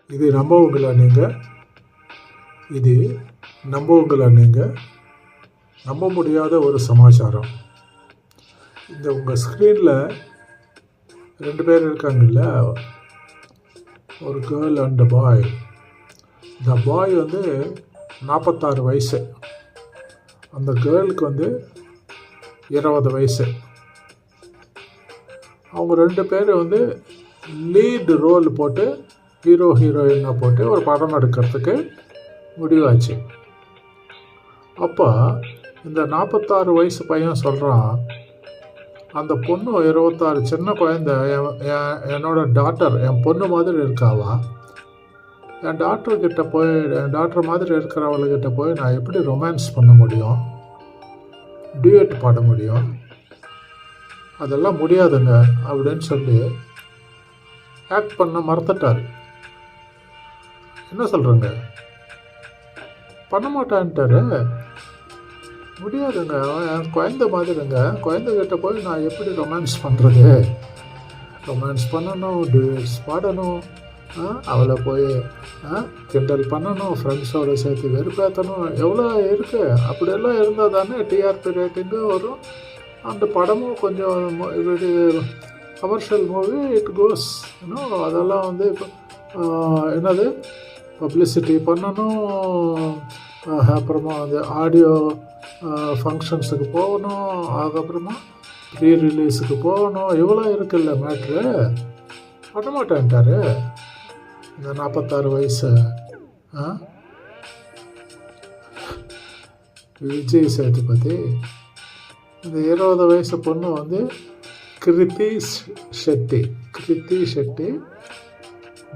இது நம்புவீங்களா நீங்கள் நம்ப முடியாத ஒரு சமாச்சாரம். இந்த உங்கள் ஸ்க்ரீனில் 2 பேர் இருக்காங்கல்ல, ஒரு கேர்ள் அண்ட் பாய். இந்த பாய் 46 வயசு, அந்த கேர்ளுக்கு 20 வயசு. அவங்க 2 பேர் லீடு ரோல் போட்டு ஹீரோ ஹீரோயினை போட்டு ஒரு படம் எடுக்கிறதுக்கு முடிவாச்சு. அப்போ இந்த 46 வயசு பையன் சொல்கிறான், அந்த பொண்ணு 26 சின்ன குழந்தை என்னோட டாட்டர், என் பொண்ணு மாதிரி இருக்காவா, என் டாக்டர் மாதிரி இருக்கிறவள்கிட்ட போய் நான் எப்படி ரொமான்ஸ் பண்ண முடியும், டியூட் பாட முடியும், அதெல்லாம் முடியாதுங்க அப்படின்னு சொல்லி ஆக்ட் பண்ண மறந்துட்டார். என்ன சொல்கிறேங்க, பண்ண மாட்டான்ட்டாரு. முடியாதுங்க, என் குழந்தை மாதிரிங்க, குழந்தைகிட்ட போய் நான் எப்படி ரொமான்ஸ் பண்ணுறது, ரொமான்ஸ் பண்ணணும், டியூட்ஸ் பாடணும், அவளை போய் கிண்டல் பண்ணணும், ஃப்ரெண்ட்ஸோடு சேர்த்து வெறுப்பேற்றணும், எவ்வளோ இருக்குது. அப்படியெல்லாம் இருந்தால் தானே டிஆர்பி ரேட்டிங்கும் வரும், அந்த படமும் கொஞ்சம் கமர்ஷியல் மூவி இட் கோஸ். அதெல்லாம் இப்போ என்னது பப்ளிசிட்டி பண்ணணும், அப்புறமா ஆடியோ ஃபங்க்ஷன்ஸுக்கு போகணும், அதுக்கப்புறமா ப்ரீ ரிலீஸுக்கு போகணும், இவ்வளோ இருக்குல்ல மேட்ரு. பண்ண மாட்டேன்ட்டார் இந்த 46 வயசு விஜய் சேதுபதி. இந்த 20 வயசு பொண்ணு Kriti Shetty,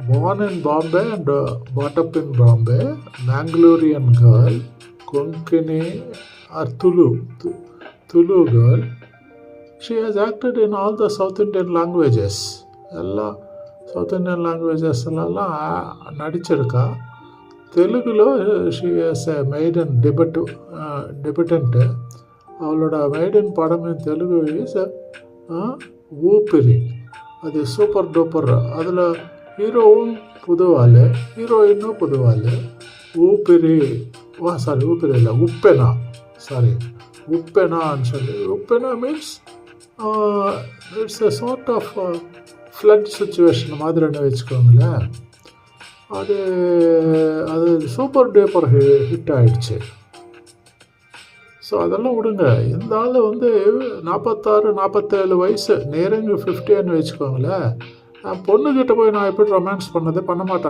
born in Bombay and brought up in Bombay, Mangalorean girl, Konkani or Tulu girl. She has acted in all the South Indian languages. எல்லா சவுத் இண்டியன் லாங்குவேஜஸ் எல்லாம் நடிச்சிருக்கா. தெலுங்குல ஷி ஹஸ் எ மெய்டன் டெபியூட்டன்ட்டு. அவளோட மெய்டன் படம் Telugu is ஊப்பிரி. அது super duper. அதில் ஹீரோவும் புதுவாள், ஹீரோயினும் புதுவாள். ஊப்பிரி இல்லை, உப்பெனான்னு சொல்லி. Uppena means it's a sort of flood situation மாதிரின்னு வச்சுக்கோங்களேன். அது சூப்பர் டூப்பர் ஹிட் ஆகிடுச்சு. ஸோ அதெல்லாம் விடுங்க. இந்த ஆள் 46-47 வயசு, நேரங்க 50ன்னு வச்சுக்கோங்களேன். பொண்ணுக்கிட்ட போய் நான் எப்படி ரொமான்ஸ் பண்ண மாட்டேன்.